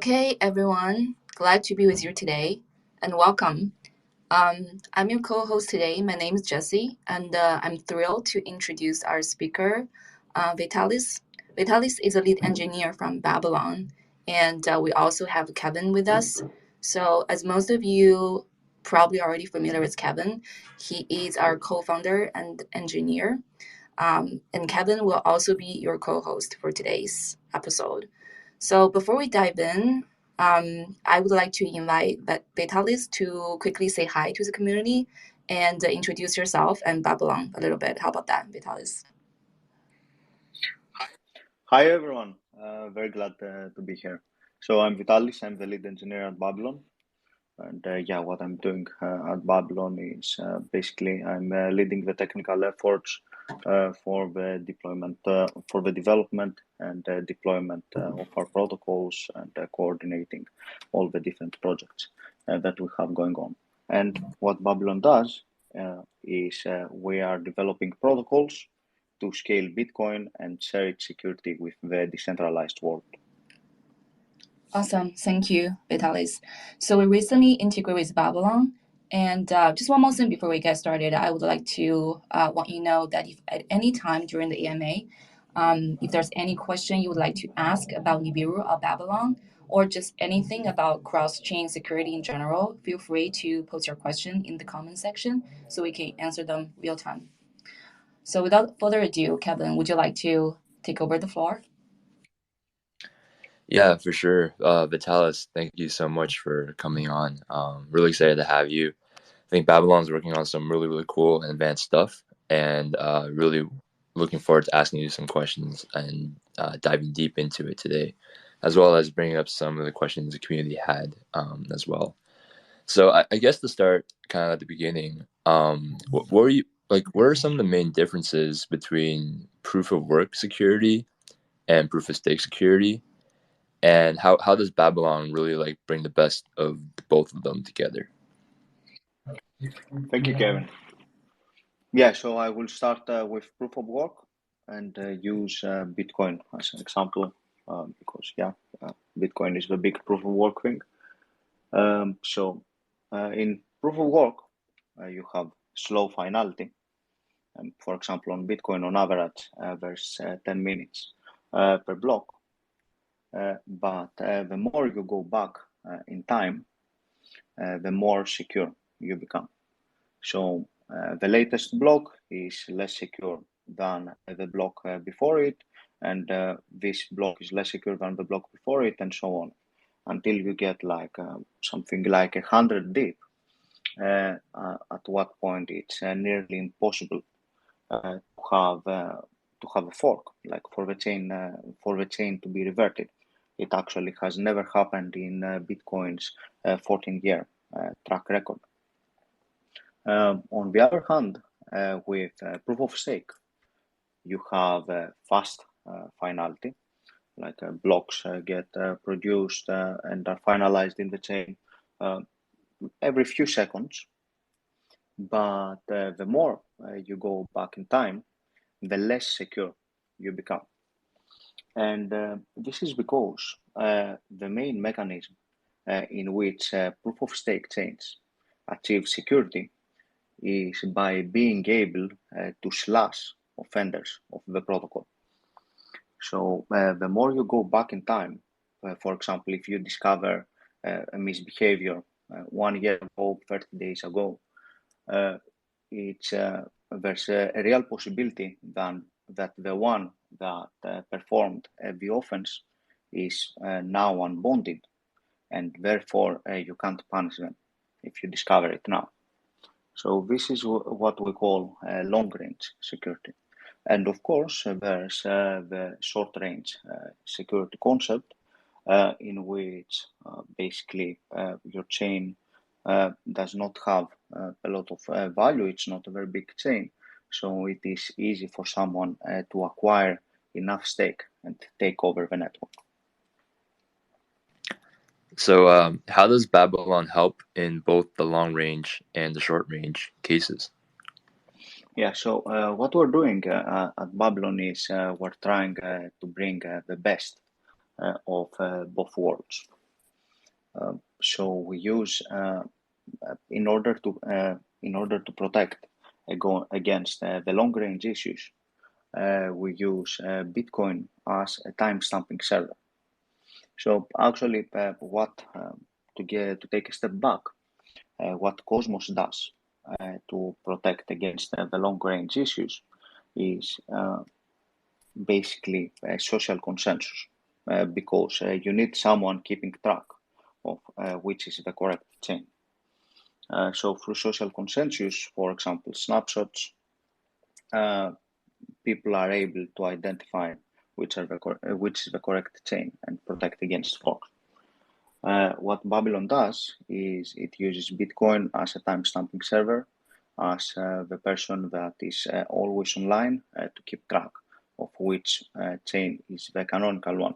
Okay, everyone, glad to be with you today and welcome. I'm your co host today. My name is Jessie, and I'm thrilled to introduce our speaker, Vitalis. Vitalis is a lead engineer from Babylon, and we also have Kevin with us. So, as most of you probably already familiar with Kevin, he is our co founder and engineer. And Kevin will also be your co host for today's episode. So before we dive in, I would like to invite Vitalis to quickly say hi to the community and introduce yourself and Babylon a little bit. How about that, Vitalis? Hi everyone, very glad to be here. So I'm Vitalis, I'm the lead engineer at Babylon. And what I'm doing at Babylon is basically I'm leading the technical efforts for the deployment, for the development and deployment of our protocols and coordinating all the different projects that we have going on. And what Babylon does is we are developing protocols to scale Bitcoin and share its security with the decentralized world. Awesome. Thank you, Vitalis. So we recently integrated with Babylon. And just one more thing before we get started, I would like to want you to know that if at any time during the AMA, if there's any question you would like to ask about Nibiru or Babylon, or just anything about cross-chain security in general, feel free to post your question in the comment section so we can answer them real time. So without further ado, Kevin, would you like to take over the floor? Yeah, for sure. Vitalis, thank you so much for coming on. Really excited to have you. I think Babylon's working on some really, really cool and advanced stuff, and really looking forward to asking you some questions and diving deep into it today, as well as bringing up some of the questions the community had as well. So I guess to start kind of at the beginning, what were you like? What are some of the main differences between proof of work security and proof of stake security? And how does Babylon really like bring the best of both of them together? Thank you, Kevin. Yeah, so I will start with proof of work and use Bitcoin as an example because Bitcoin is the big proof of work thing. In proof of work, you have slow finality. For example, on Bitcoin, on average, there's 10 minutes per block. But the more you go back in time, the more secure you become. So the latest block is less secure than the block before it, and this block is less secure than the block before it, and so on, until you get like something like 100 deep. At what point it's nearly impossible to have a fork, like for the chain to be reverted. It actually has never happened in Bitcoin's 14-year track record. On the other hand, with proof of stake, you have fast finality, like blocks get produced and are finalized in the chain every few seconds. But the more you go back in time, the less secure you become. And this is because the main mechanism in which proof of stake chains achieve security is by being able to slash offenders of the protocol. So the more you go back in time, for example, if you discover a misbehavior 1 year ago, 30 days ago, there's a real possibility that the one that performed the offense is now unbonded, and therefore you can't punish them if you discover it now. So this is what we call long-range security. And of course, there's the short-range security concept in which basically your chain does not have a lot of value. It's not a very big chain. So it is easy for someone to acquire enough stake and take over the network. So how does Babylon help in both the long range and the short range cases? Yeah, so what we're doing at Babylon is we're trying to bring the best of both worlds. So we use in order to protect against the long range issues. We use Bitcoin as a timestamping server. So actually, to take a step back, what Cosmos does to protect against the long range issues is basically a social consensus, because you need someone keeping track of which is the correct chain. So through social consensus, for example, snapshots, people are able to identify which is the correct chain and protect against forks. What Babylon does is it uses Bitcoin as a timestamping server, as the person that is always online to keep track of which chain is the canonical one.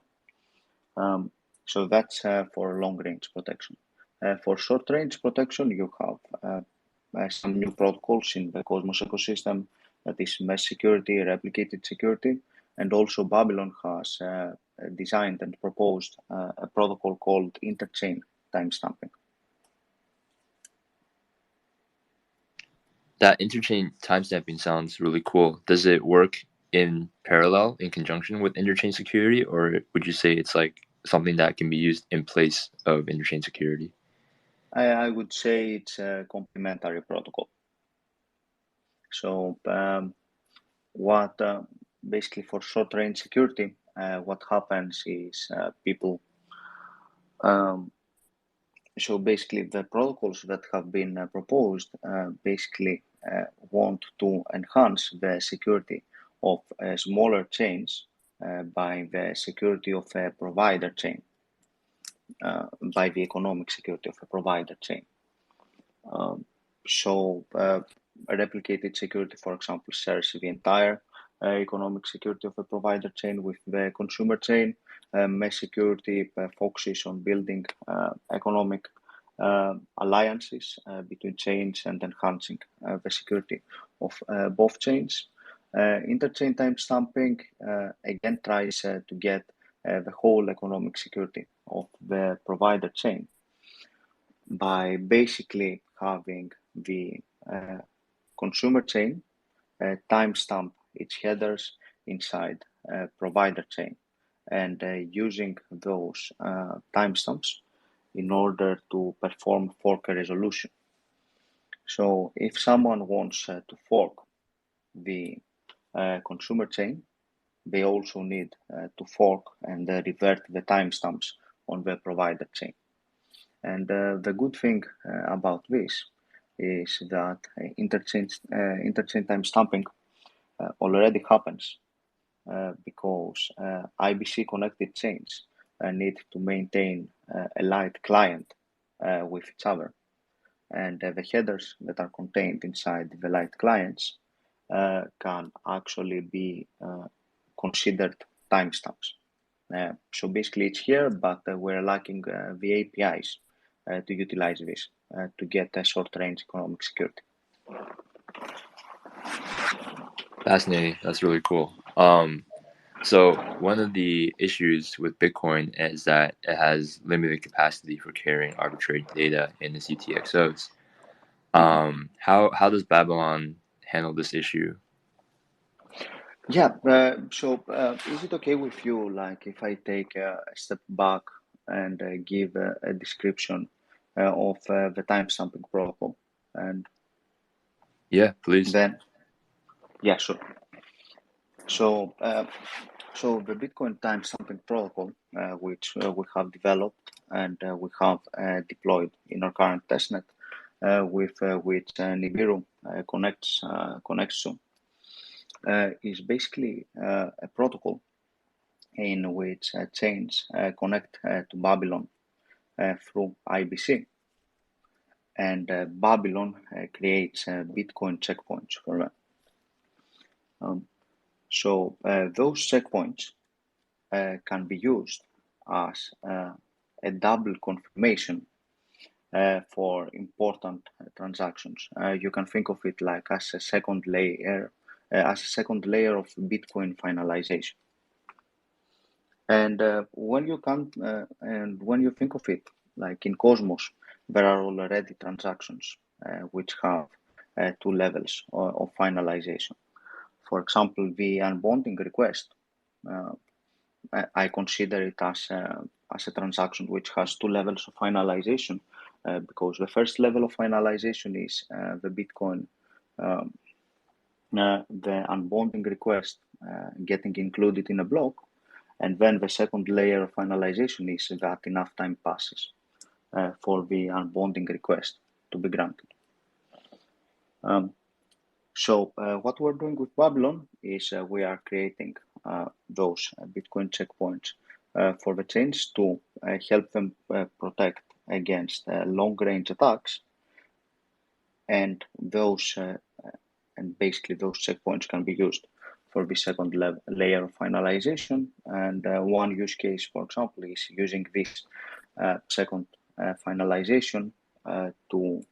So that's for long range protection. For short range protection, you have some new protocols in the Cosmos ecosystem, that is mesh security, replicated security, and also Babylon has designed and proposed a protocol called interchain timestamping. That interchain timestamping sounds really cool. Does it work in parallel, in conjunction with interchain security, or would you say it's like something that can be used in place of interchain security? I would say it's a complementary protocol. So what basically for short range security, what happens is people so basically the protocols that have been proposed basically want to enhance the security of smaller chains by the security of a provider chain, by the economic security of a provider chain. So replicated security, for example, shares the entire economic security of a provider chain with the consumer chain. Mesh security focuses on building economic alliances between chains and enhancing the security of both chains. Interchain timestamping again tries to get the whole economic security of the provider chain by basically having the consumer chain timestamp its headers inside provider chain, and using those timestamps in order to perform fork resolution. So if someone wants to fork the consumer chain, they also need to fork and revert the timestamps on the provider chain. And the good thing about this is that interchain timestamping already happens because IBC connected chains need to maintain a light client with each other. And the headers that are contained inside the light clients can actually be considered timestamps. So basically it's here, but we're lacking the APIs to utilize this to get a short-range economic security. Fascinating. That's really cool. So one of the issues with Bitcoin is that it has limited capacity for carrying arbitrary data in its UTXOs. How does Babylon handle this issue? Yeah, so is it okay with you, like, if I take a step back and give a description of the timestamping protocol? And Yeah, please. then, yeah, sure. So, so the Bitcoin timestamping protocol, which we have developed and we have deployed in our current testnet, with which Nibiru connects to, is basically a protocol in which chains connect to Babylon through IBC, and Babylon creates Bitcoin checkpoints for them. So those checkpoints can be used as a double confirmation for important transactions. You can think of it like as a second layer, of Bitcoin finalization. And when you think of it, like in Cosmos, there are already transactions which have two levels of finalization. For example, the unbonding request, I consider it as a transaction which has two levels of finalization, because the first level of finalization is the Bitcoin, the unbonding request getting included in a block, and then the second layer of finalization is that enough time passes for the unbonding request to be granted. So what we're doing with Babylon is we are creating those Bitcoin checkpoints for the chains to help them protect against long-range attacks, and those and basically those checkpoints can be used for the second layer of finalization. And one use case, for example, is using this second finalization to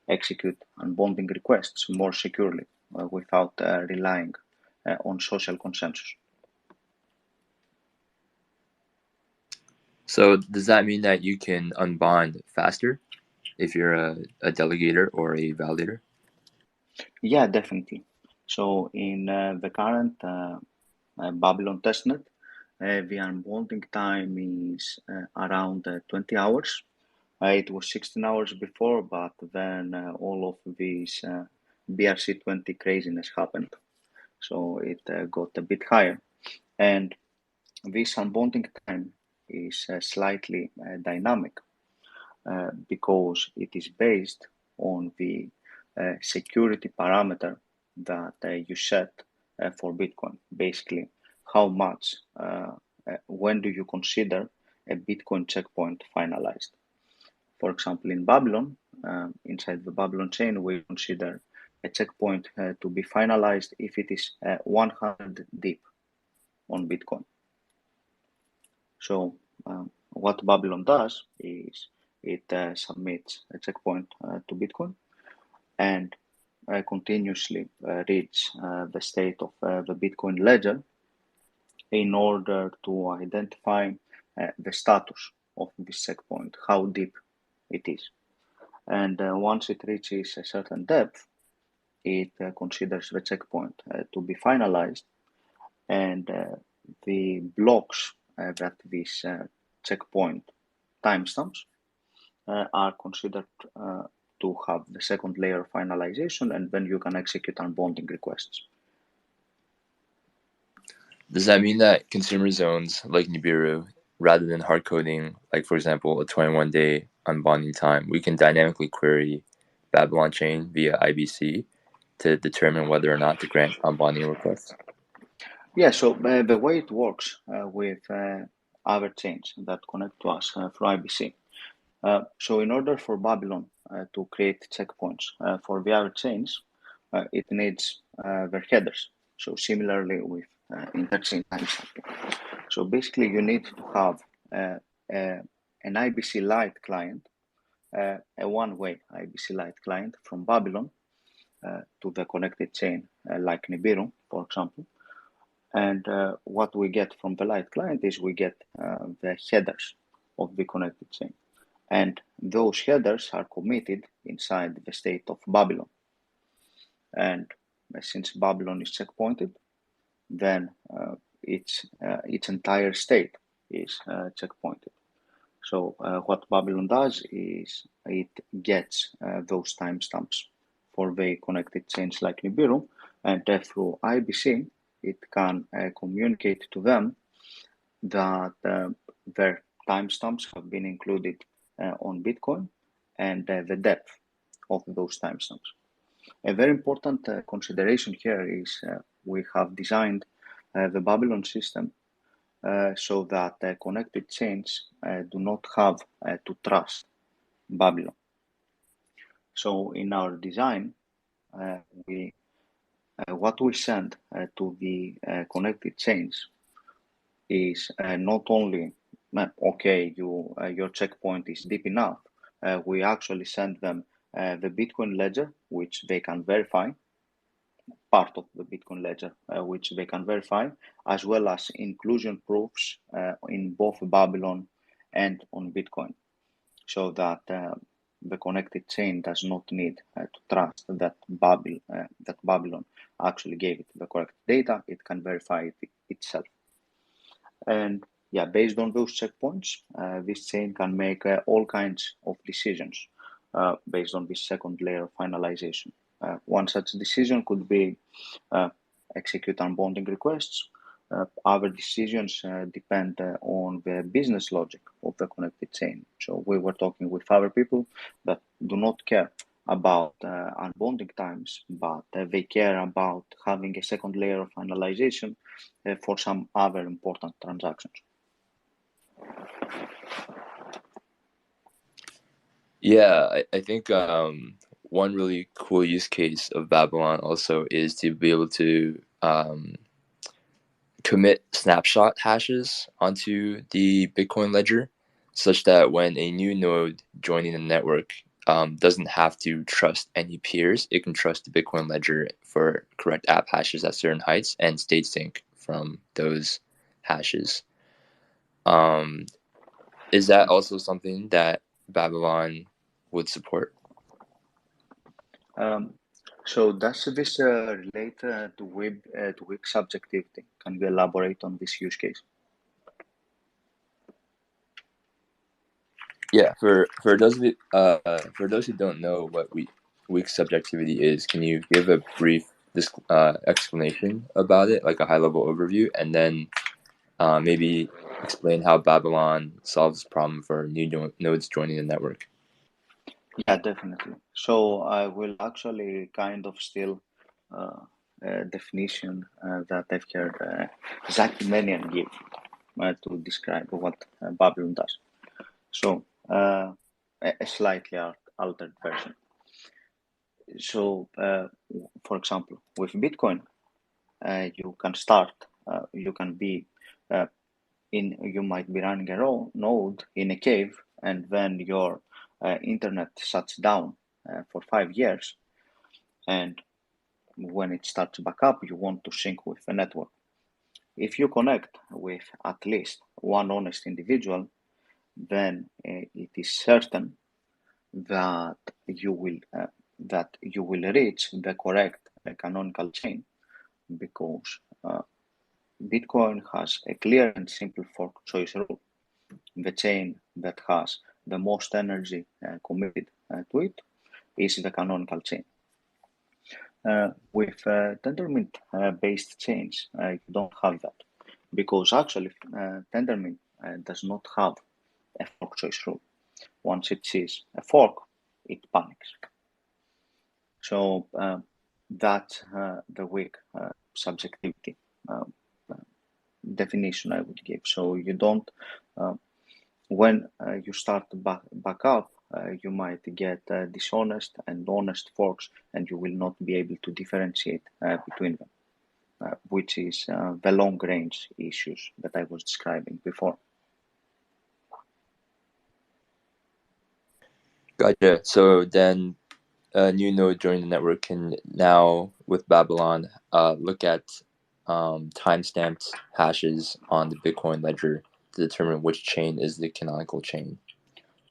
execute unbonding requests more securely without relying on social consensus. So does that mean that you can unbond faster if you're a delegator or a validator? Yeah, definitely. So in the current Babylon testnet, the unbonding time is around 20 hours. It was 16 hours before, but then all of this BRC20 craziness happened. So it got a bit higher. And this unbonding time is slightly dynamic because it is based on the security parameter that you set for Bitcoin. Basically, how much, when do you consider a Bitcoin checkpoint finalized? For example, in Babylon, inside the Babylon chain, we consider a checkpoint to be finalized if it is 100 deep on Bitcoin. So what Babylon does is it submits a checkpoint to Bitcoin and continuously reads the state of the Bitcoin ledger in order to identify the status of this checkpoint, how deep it is. And once it reaches a certain depth, it considers the checkpoint to be finalized, and the blocks that this checkpoint timestamps are considered to have the second layer of finalization, and then you can execute unbonding requests. Does that mean that consumer zones like Nibiru, rather than hard coding, like for example, a 21-day unbonding time, we can dynamically query Babylon chain via IBC to determine whether or not to grant unbonding requests? Yeah, so the way it works with other chains that connect to us through IBC. So in order for Babylon to create checkpoints for the other chains, it needs their headers. So similarly with interchain timestamping. So basically you need to have an IBC Lite client, a one-way IBC Lite client from Babylon to the connected chain like Nibiru, for example. And what we get from the Lite client is we get the headers of the connected chain. And those headers are committed inside the state of Babylon. And since Babylon is checkpointed, then its entire state is checkpointed. So what Babylon does is it gets those timestamps for the connected chains like Nibiru, and through IBC, it can communicate to them that their timestamps have been included on Bitcoin and the depth of those timestamps. A very important consideration here is we have designed the Babylon system so that connected chains do not have to trust Babylon. So in our design, what we send to the connected chains is not only okay, your checkpoint is deep enough. We actually send them the Bitcoin ledger, which they can verify, part of the Bitcoin ledger, which they can verify, as well as inclusion proofs in both Babylon and on Bitcoin. so that the connected chain does not need to trust that Babylon actually gave it the correct data. It can verify it itself. And yeah, based on those checkpoints, this chain can make all kinds of decisions based on this second layer of finalization. One such decision could be execute unbonding requests. Other decisions depend on the business logic of the connected chain. So we were talking with other people that do not care about unbonding times, but they care about having a second layer of finalization for some other important transactions. Yeah, I think one really cool use case of Babylon also is to be able to commit snapshot hashes onto the Bitcoin ledger, such that when a new node joining the network doesn't have to trust any peers, it can trust the Bitcoin ledger for correct app hashes at certain heights and state sync from those hashes. Is that also something that Babylon would support? So does this relate to weak subjectivity? Can you elaborate on this use case? Yeah, for those who don't know what weak subjectivity is, can you give a brief explanation about it, like a high level overview, and then maybe explain how Babylon solves this problem for new nodes joining the network? Yeah, definitely. So I will actually kind of steal a definition that I've heard Zach Manian give to describe what Babylon does. So a slightly altered version. So for example, with Bitcoin, you can start, you can be you might be running a node in a cave, and then your internet shuts down for 5 years, and when it starts back up, you want to sync with the network. If you connect with at least one honest individual, then it is certain that you will reach the correct canonical chain, because Bitcoin has a clear and simple fork choice rule. The chain that has the most energy committed to it is the canonical chain. With Tendermint based chains, you don't have that, because actually Tendermint does not have a fork choice rule. Once it sees a fork, it panics. So that's the weak subjectivity definition I would give. So you don't, when you start back up, you might get dishonest and honest forks, and you will not be able to differentiate between them, which is the long range issues that I was describing before. Gotcha. So then a new node joining the network can now, with Babylon, look at timestamped hashes on the Bitcoin ledger to determine which chain is the canonical chain.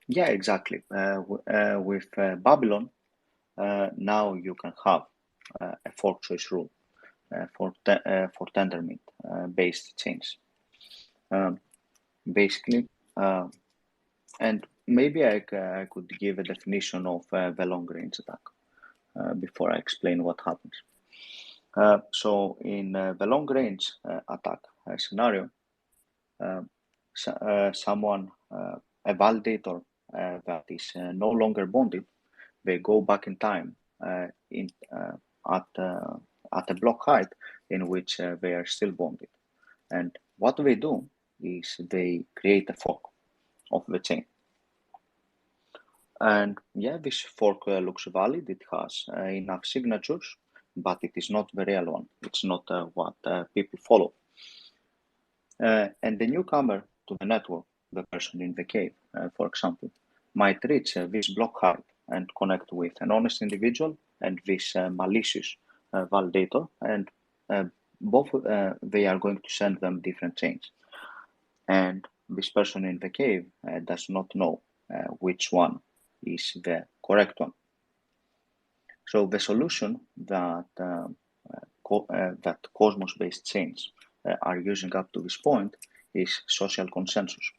Yeah, exactly. With Babylon, now you can have a fork choice rule for Tendermint based chains. Basically, and maybe I could give a definition of the long range attack before I explain what happens. So in the long range attack scenario, someone, a validator that is no longer bonded, they go back in time at a block height in which they are still bonded. And what they do is they create a fork of the chain. And yeah, this fork looks valid. It has enough signatures, but it is not the real one. It's not what people follow. And the newcomer to the network, the person in the cave, for example, might reach this block height and connect with an honest individual and this malicious validator, and both they are going to send them different chains. And this person in the cave does not know which one is the correct one. So the solution that that Cosmos-based chains are using up to this point is social consensus.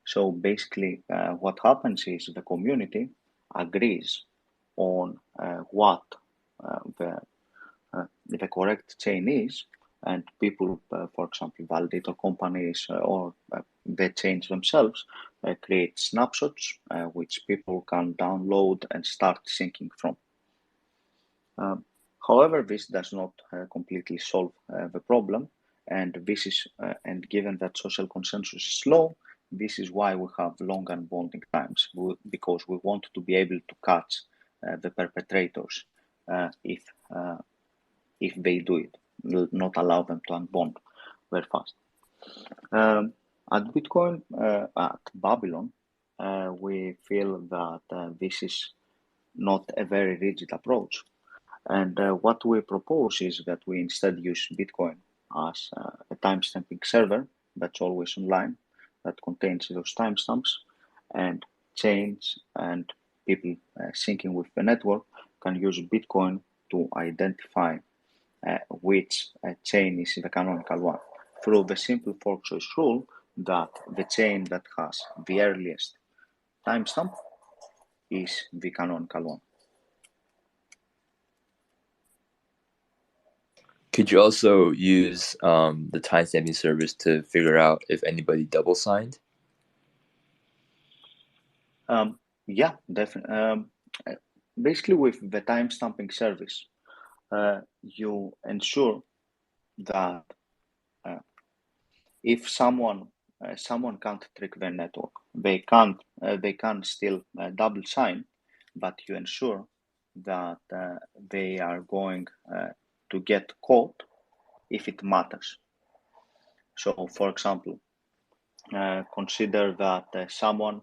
So basically, what happens is the community agrees on what the correct chain is, and people, for example, validator companies or the chains themselves create snapshots which people can download and start syncing from. However, this does not completely solve the problem, and this is and given that social consensus is slow, this is why we have long unbonding times, because we want to be able to catch the perpetrators if they do it, not allow them to unbond very fast. At Bitcoin, at Babylon, we feel that this is not a very rigid approach. And what we propose is that we instead use Bitcoin as a timestamping server that's always online, that contains those timestamps, and chains and people syncing with the network can use Bitcoin to identify which chain is the canonical one through the simple fork choice rule that the chain that has the earliest timestamp is the canonical one. Could you also use the timestamping service to figure out if anybody double signed? Yeah, definitely. Basically, with the timestamping service, you ensure that if someone can't trick their network, they can still double sign, but you ensure that they are going to get caught if it matters. So, for example, consider that someone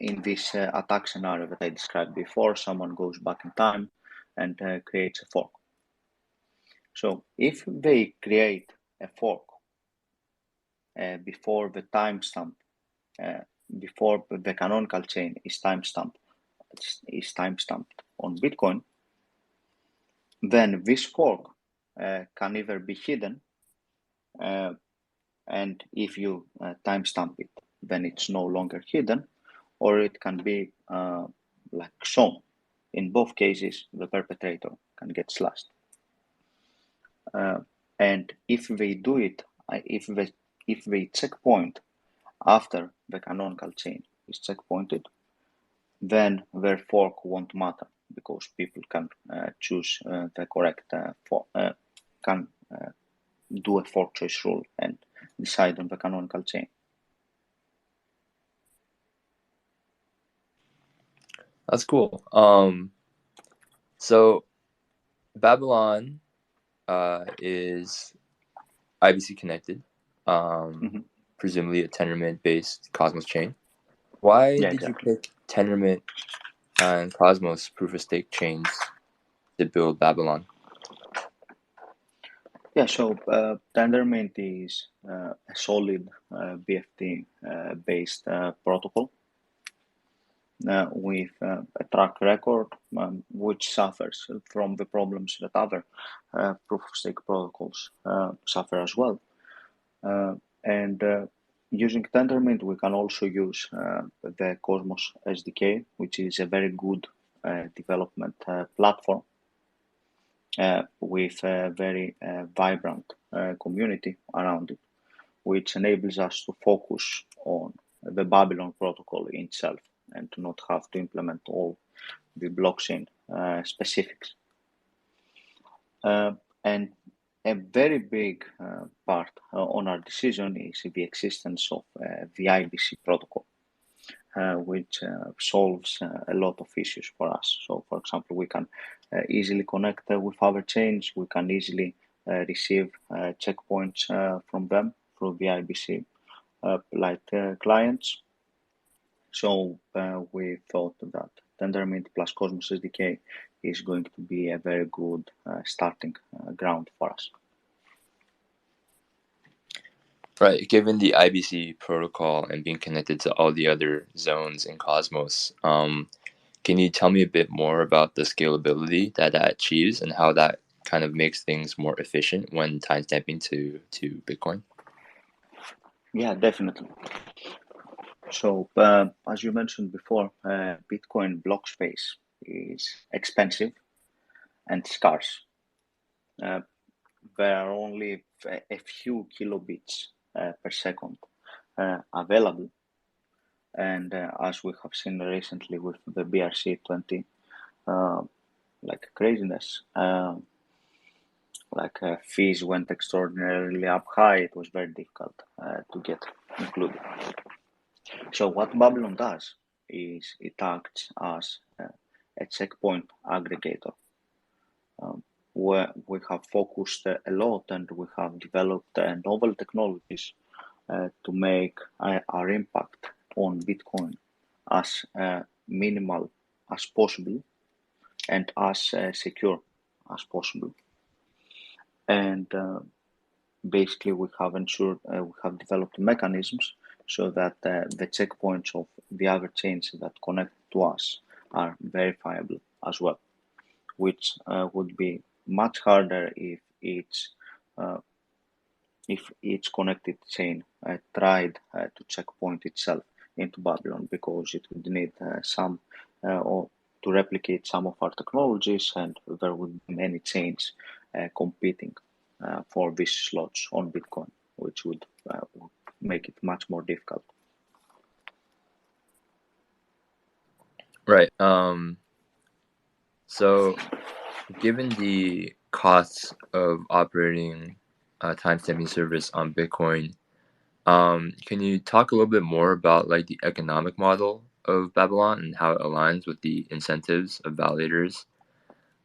in this attack scenario that I described before, someone goes back in time and creates a fork. So if they create a fork before the timestamp, before the canonical chain is timestamped on Bitcoin, then this fork can either be hidden, and if you timestamp it, then it's no longer hidden, or it can be like shown. In both cases, the perpetrator can get slashed. And if they do it, if they checkpoint after the canonical chain is checkpointed, then their fork won't matter because people can choose the correct can do a fork choice rule and decide on the canonical chain. That's cool. So Babylon is IBC connected, presumably a Tendermint-based Cosmos chain. Why did you pick Tendermint and Cosmos proof-of-stake chains to build Babylon? Yeah, so Tendermint is a solid BFT-based protocol with a track record which suffers from the problems that other proof-of-stake protocols suffer as well. And using Tendermint, we can also use the Cosmos SDK, which is a very good development platform with a very vibrant community around it, which enables us to focus on the Babylon protocol itself and to not have to implement all the blockchain specifics. And a very big part on our decision is the existence of the IBC protocol, which solves a lot of issues for us. So, for example, we can easily connect with other chains. We can easily receive checkpoints from them through the IBC clients. So we thought that Tendermint plus Cosmos SDK is going to be a very good starting ground for us. Right. Given the IBC protocol and being connected to all the other zones in Cosmos, can you tell me a bit more about the scalability that achieves and how that kind of makes things more efficient when timestamping to Bitcoin? Yeah, definitely. So, as you mentioned before, Bitcoin block space is expensive and scarce. There are only a few kilobits per second available. And as we have seen recently with the BRC-20, like craziness, fees went extraordinarily up high. It was very difficult to get included. So what Babylon does is it acts as a checkpoint aggregator, where we have focused a lot and we have developed novel technologies to make our impact on Bitcoin as minimal as possible and as secure as possible. And basically, we have ensured we have developed mechanisms so that the checkpoints of the other chains that connect to us are verifiable as well, which would be much harder if each connected chain tried to checkpoint itself into Babylon, because it would need some or to replicate some of our technologies, and there would be many chains competing for these slots on Bitcoin, which would make it much more difficult. Right. So, given the costs of operating a timestamping service on Bitcoin, can you talk a little bit more about like the economic model of Babylon and how it aligns with the incentives of validators?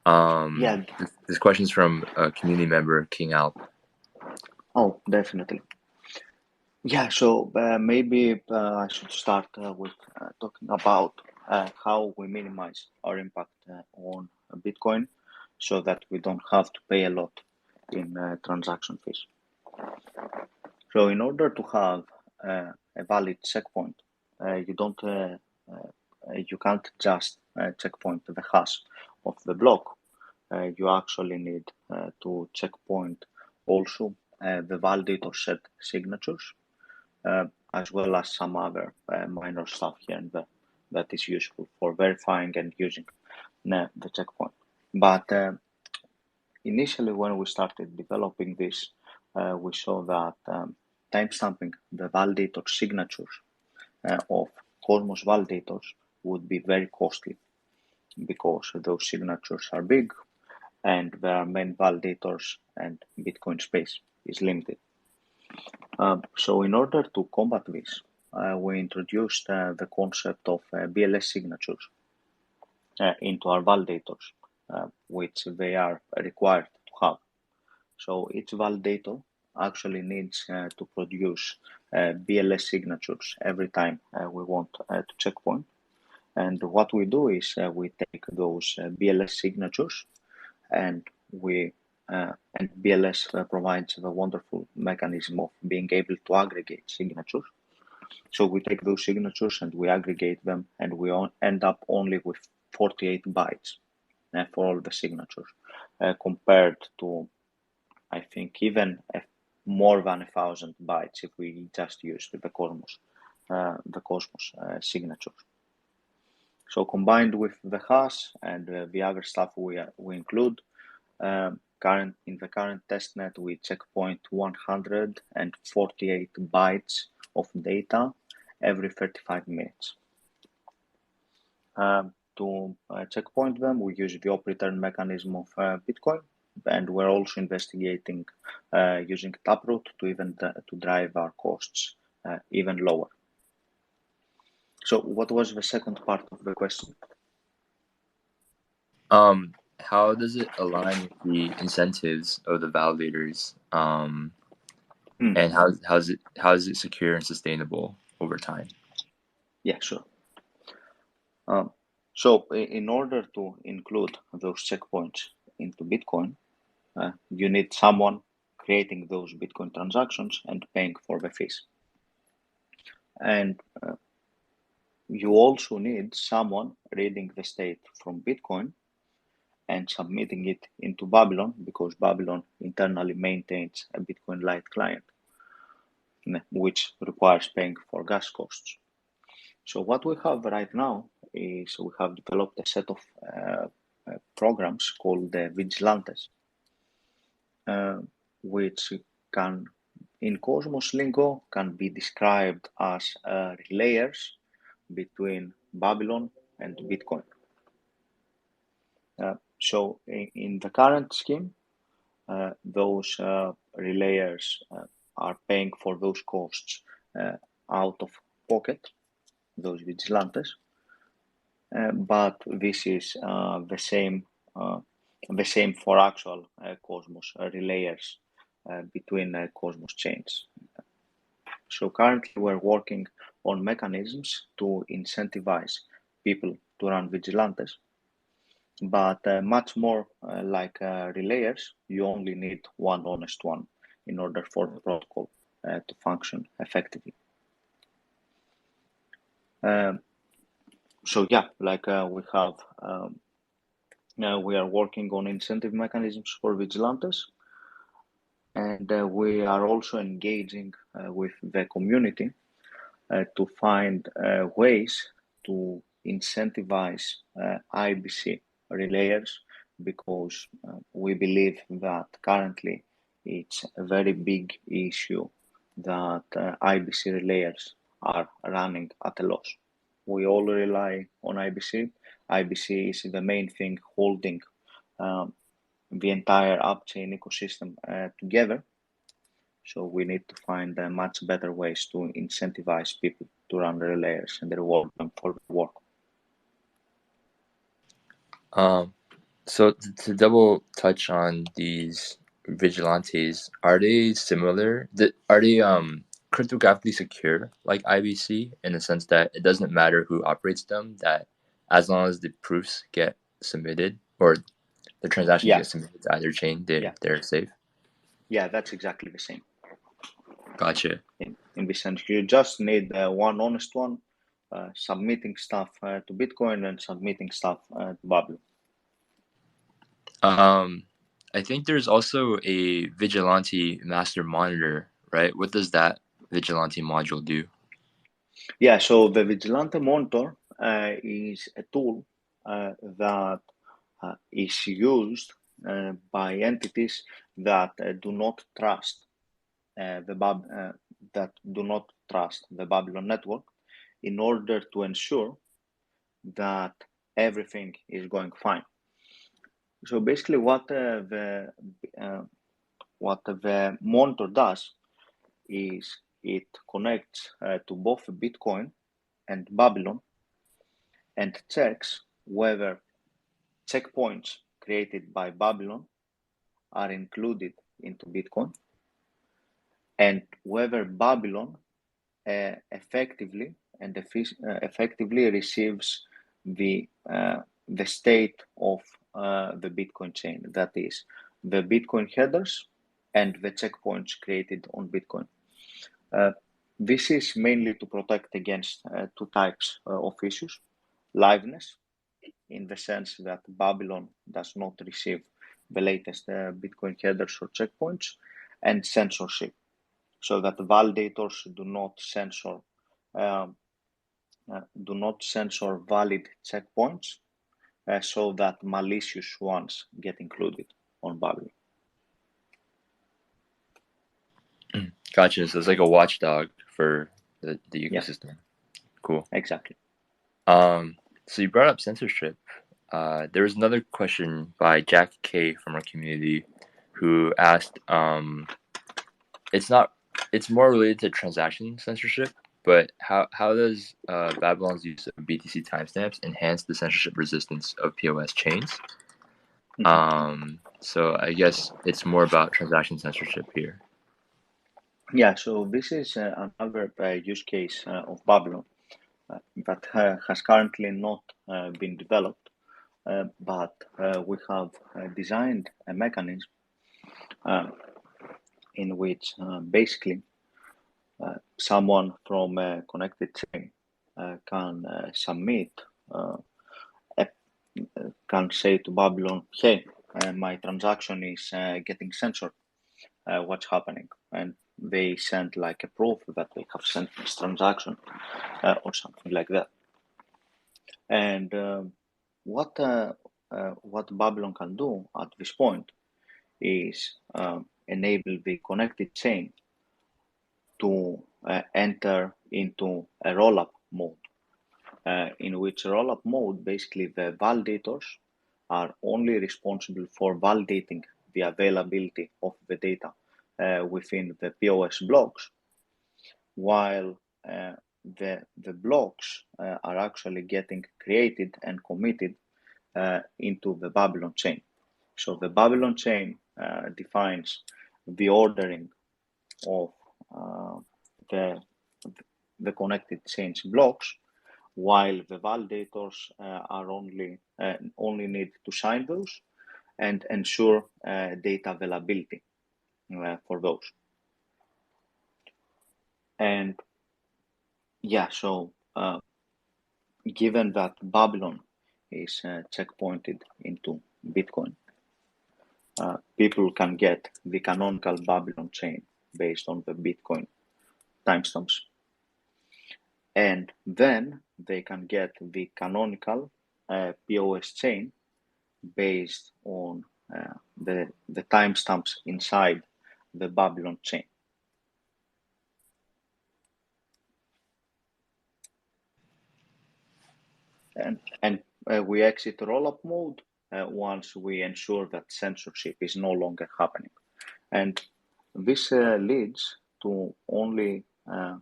Yeah. This question is from a community member, King Alp. Oh, definitely. Yeah, so maybe I should start with talking about how we minimize our impact on Bitcoin so that we don't have to pay a lot in transaction fees. So in order to have a valid checkpoint, you can't just checkpoint the hash of the block. You actually need to checkpoint also the validator set signatures, as well as some other minor stuff here and there that is useful for verifying and using the checkpoint. But initially, when we started developing this, we saw that timestamping the validator signatures of Cosmos validators would be very costly, because those signatures are big and there are many validators and Bitcoin space is limited. So in order to combat this, we introduced the concept of BLS signatures into our validators, which they are required to have. So each validator actually needs to produce BLS signatures every time we want to checkpoint. And what we do is we take those BLS signatures and BLS provides the wonderful mechanism of being able to aggregate signatures. So we take those signatures and we aggregate them, and we end up only with 48 bytes for all the signatures, compared to, I think, even more than 1,000 bytes if we just use the Cosmos signatures. So combined with the hash and the other stuff we include, in the current testnet, we checkpoint 148 bytes of data every 35 minutes. To checkpoint them, we use the op-return mechanism of Bitcoin, and we're also investigating using Taproot to drive our costs even lower. So, what was the second part of the question? How does it align with the incentives of the validators? And how is it secure and sustainable over time? Yeah, sure. So in order to include those checkpoints into Bitcoin, you need someone creating those Bitcoin transactions and paying for the fees. And you also need someone reading the state from Bitcoin and submitting it into Babylon, because Babylon internally maintains a Bitcoin Lite client, which requires paying for gas costs. So what we have right now is we have developed a set of programs called Vigilantes, which can, in Cosmos lingo, can be described as relayers between Babylon and Bitcoin. So in the current scheme, those relayers are paying for those costs out of pocket, those Vigilantes, but this is the same for actual Cosmos relayers between Cosmos chains. So currently we're working on mechanisms to incentivize people to run Vigilantes, but much more like relayers, you only need one honest one in order for the protocol to function effectively. So yeah, like we are working on incentive mechanisms for Vigilantes, and we are also engaging with the community to find ways to incentivize IBC relayers, because we believe that currently it's a very big issue that IBC relayers are running at a loss. We all rely on IBC. IBC is the main thing holding the entire upchain ecosystem together. So we need to find much better ways to incentivize people to run the relayers and reward them for the work. So to double touch on these vigilantes, are they similar? Are they cryptographically secure like IBC, in the sense that it doesn't matter who operates them, that as long as the proofs get submitted or the transactions get submitted to either chain, they're safe? Yeah, that's exactly the same. Gotcha. In this sense, you just need one honest one submitting stuff to Bitcoin and submitting stuff to Babylon. I think there's also a Vigilante master monitor, right? What does that Vigilante module do? Yeah, so the Vigilante monitor is a tool that is used by entities that do not trust the Babylon network, in order to ensure that everything is going fine. So basically, what the monitor does is it connects to both Bitcoin and Babylon and checks whether checkpoints created by Babylon are included into Bitcoin, and whether Babylon effectively receives the state of the Bitcoin chain, that is, the Bitcoin headers and the checkpoints created on Bitcoin. This is mainly to protect against two types of issues: liveness, in the sense that Babylon does not receive the latest Bitcoin headers or checkpoints, and censorship, so that the validators do not censor valid checkpoints, so that malicious ones get included on Babylon. Gotcha. So it's like a watchdog for the ecosystem. Yeah. Cool. Exactly. So you brought up censorship. There was another question by Jack K from our community, who asked, it's more related to transaction censorship, but how does Babylon's use of BTC timestamps enhance the censorship resistance of POS chains? Mm-hmm. So I guess it's more about transaction censorship here. Yeah, so this is another use case of Babylon that has currently not been developed, but we have designed a mechanism in which basically someone from a connected chain can submit, can say to Babylon, hey, my transaction is getting censored, what's happening? And they send like a proof that they have sent this transaction or something like that. And what Babylon can do at this point is enable the connected chain to enter into a rollup mode, in which rollup mode, basically the validators are only responsible for validating the availability of the data within the POS blocks, while the blocks are actually getting created and committed into the Babylon chain. So the Babylon chain defines the ordering of the connected chain's blocks, while the validators are only need to sign those and ensure data availability for those. And yeah, so given that Babylon is checkpointed into Bitcoin, people can get the canonical Babylon chain based on the Bitcoin timestamps. And then they can get the canonical POS chain based on the timestamps inside the Babylon chain. And we exit rollup mode once we ensure that censorship is no longer happening. And this leads to only a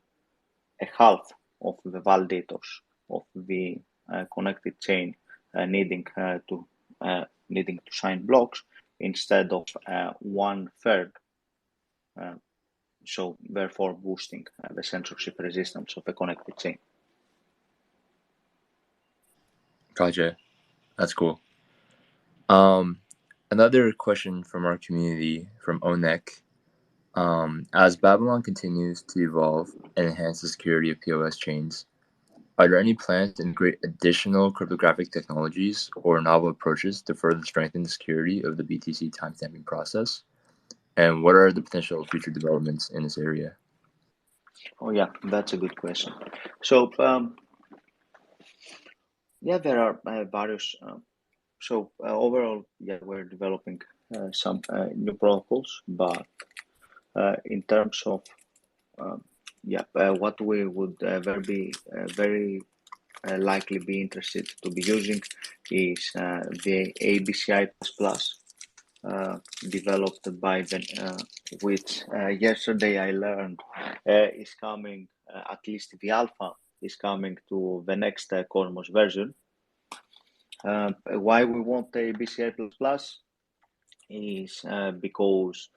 half of the validators of the connected chain needing to sign blocks instead of 1/3. So therefore boosting the censorship resistance of the connected chain. Gotcha. That's cool. Another question from our community from Onek. As Babylon continues to evolve and enhance the security of POS chains, are there any plans to integrate additional cryptographic technologies or novel approaches to further strengthen the security of the BTC timestamping process? And what are the potential future developments in this area? Oh yeah, that's a good question. So yeah, there are various. So overall, yeah, we're developing some new protocols, but in terms of what we would very likely be interested to be using is the ABCI++, developed by which yesterday I learned is coming, at least the alpha is coming to the next Cosmos version. Why we want ABCI++ is because,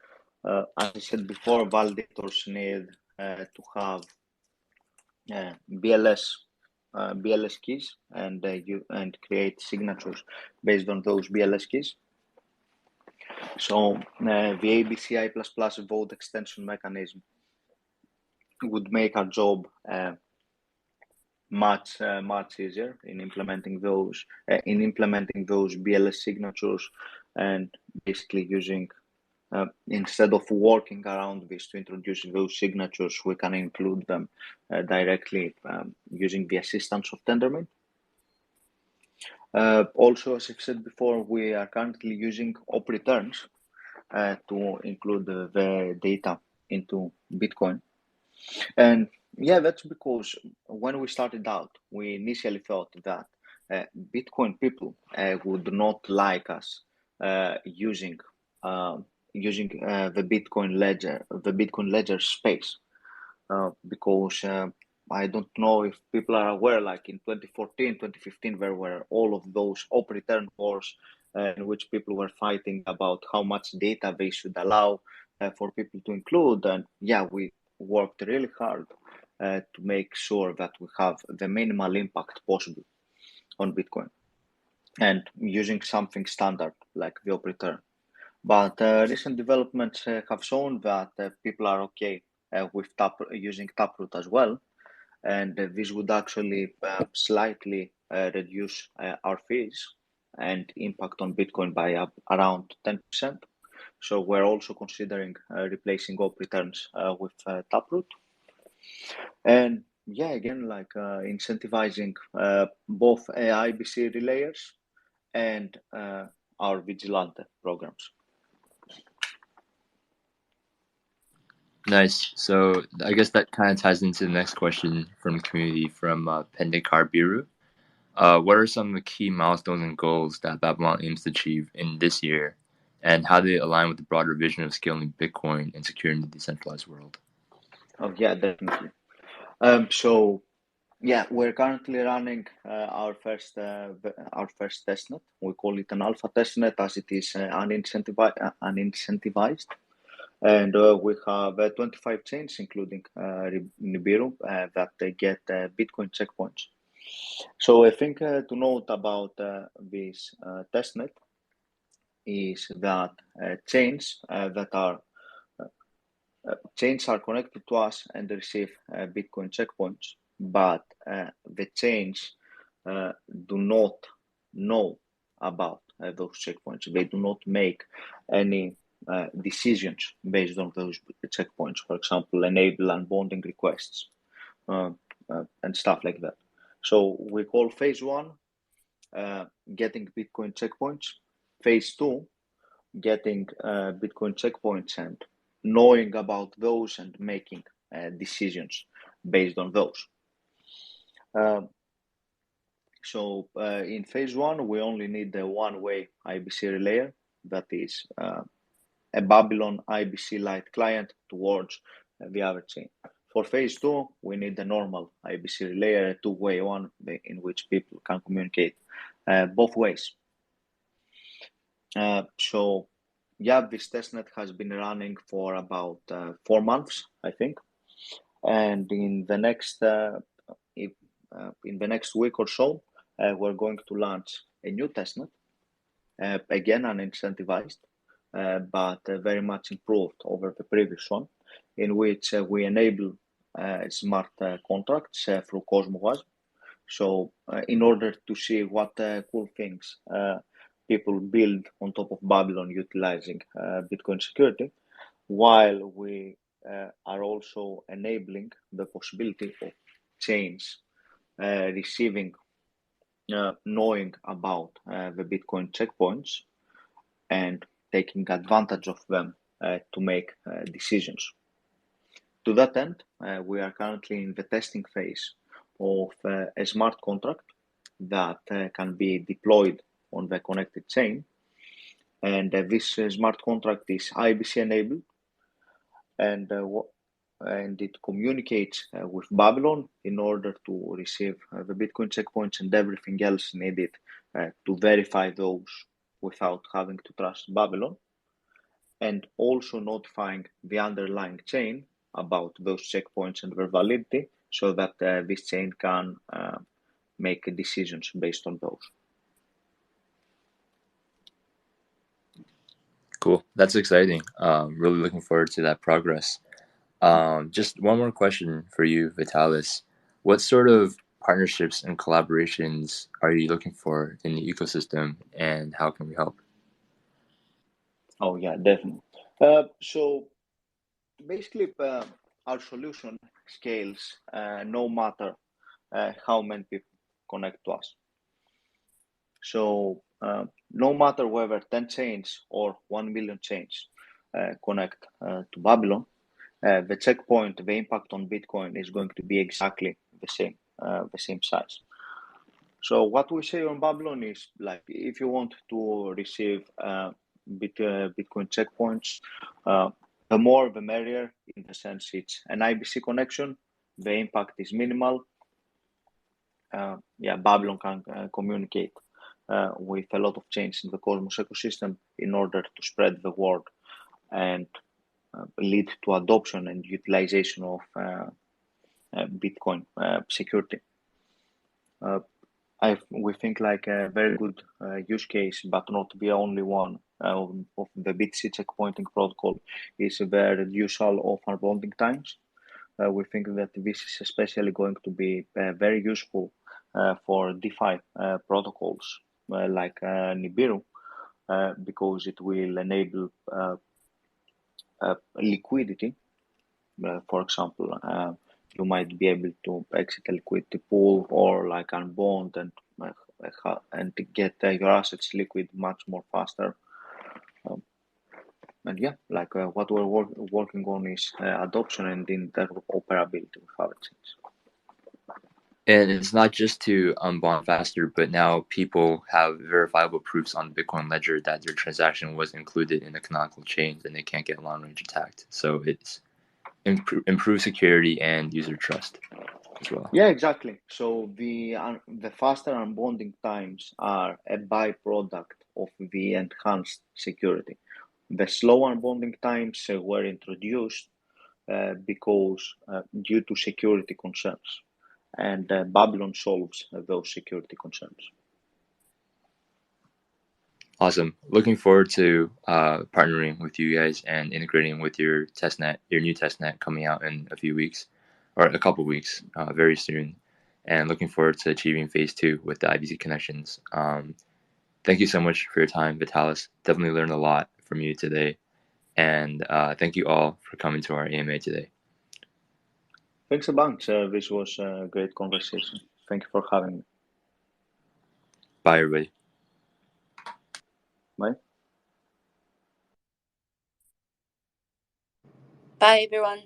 as I said before, validators need to have BLS keys and create signatures based on those BLS keys. So the ABCI++ vote extension mechanism would make our job much easier in implementing those BLS signatures, and basically using instead of working around this to introduce those signatures, we can include them directly using the assistance of Tendermint. Also, as I've said before, we are currently using op returns to include the data into Bitcoin. And yeah, that's because when we started out, we initially thought that Bitcoin people would not like us using the Bitcoin ledger space, because I don't know if people are aware, like in 2014, 2015, there were all of those op return wars in which people were fighting about how much data they should allow for people to include. And yeah, we worked really hard to make sure that we have the minimal impact possible on Bitcoin, and using something standard like the op return. But recent developments have shown that people are okay with using Taproot as well, and this would actually slightly reduce our fees and impact on Bitcoin by around 10%. So we're also considering replacing op returns with Taproot. And yeah, again, like incentivizing both IBC relayers and our Vigilante programs. Nice. So I guess that kind of ties into the next question from the community from Pendekar Biru. What are some of the key milestones and goals that Babylon aims to achieve in this year, and how do they align with the broader vision of scaling Bitcoin and securing the decentralized world? Oh yeah, definitely. So yeah, we're currently running our first testnet. We call it an alpha testnet as it is unincentivized. And we have 25 chains, including Nibiru, that get Bitcoin checkpoints. So I think to note about this testnet is that chains are connected to us and receive Bitcoin checkpoints, but the chains do not know about those checkpoints. They do not make any decisions based on those checkpoints. For example, enable unbonding requests and stuff like that. So we call phase one getting Bitcoin checkpoints. Phase two, getting Bitcoin checkpoints and knowing about those and making decisions based on those. So in phase one, we only need the one-way IBC relayer, that is a Babylon IBC Lite client towards the other chain. For phase two, we need the normal IBC relayer, a two-way one in which people can communicate both ways. So yeah, this testnet has been running for about 4 months, I think, and in the next week or so, we're going to launch a new testnet, again unincentivized, but very much improved over the previous one, in which we enable smart contracts through CosmoWasm. So in order to see what cool things people build on top of Babylon utilizing Bitcoin security, while we are also enabling the possibility of chains receiving, knowing about the Bitcoin checkpoints and taking advantage of them to make decisions. To that end, we are currently in the testing phase of a smart contract that can be deployed on the connected chain. And this smart contract is IBC enabled, and it communicates with Babylon in order to receive the Bitcoin checkpoints and everything else needed to verify those without having to trust Babylon, and also notifying the underlying chain about those checkpoints and their validity, so that this chain can make decisions based on those. Cool. That's exciting. Really looking forward to that progress. Just one more question for you, Vitalis. What sort of partnerships and collaborations are you looking for in the ecosystem, and how can we help? Oh yeah, definitely. So basically, our solution scales no matter how many people connect to us. So no matter whether 10 chains or 1 million chains connect to Babylon, the checkpoint, the impact on Bitcoin is going to be exactly the same size. So what we say on Babylon is, like, if you want to receive Bitcoin checkpoints, the more the merrier, in the sense it's an IBC connection, the impact is minimal. Babylon can communicate with a lot of chains in the Cosmos ecosystem in order to spread the word and lead to adoption and utilization of Bitcoin security. We think like a very good use case, but not the only one, of the BTC checkpointing protocol is the reduction of unbonding times. We think that this is especially going to be very useful for DeFi protocols like Nibiru, because it will enable liquidity. For example, you might be able to exit a liquidity pool or like unbond and get your assets liquid much more faster. And yeah, like what we're working on is adoption and interoperability with our chains. And it's not just to unbond faster, but now people have verifiable proofs on the Bitcoin ledger that their transaction was included in the canonical chains and they can't get long range attacked. So it's improve security and user trust as well. Yeah, exactly. So the faster unbonding times are a byproduct of the enhanced security. The slow unbonding times were introduced because due to security concerns, and Babylon solves those security concerns. Awesome. Looking forward to partnering with you guys and integrating with your testnet, your new testnet coming out in a few weeks or a couple weeks, very soon. And looking forward to achieving phase 2 with the IBC connections. Thank you so much for your time, Vitalis. Definitely learned a lot from you today. And thank you all for coming to our AMA today. Thanks a bunch. This was a great conversation. Thank you for having me. Bye, everybody. Bye. Bye, everyone.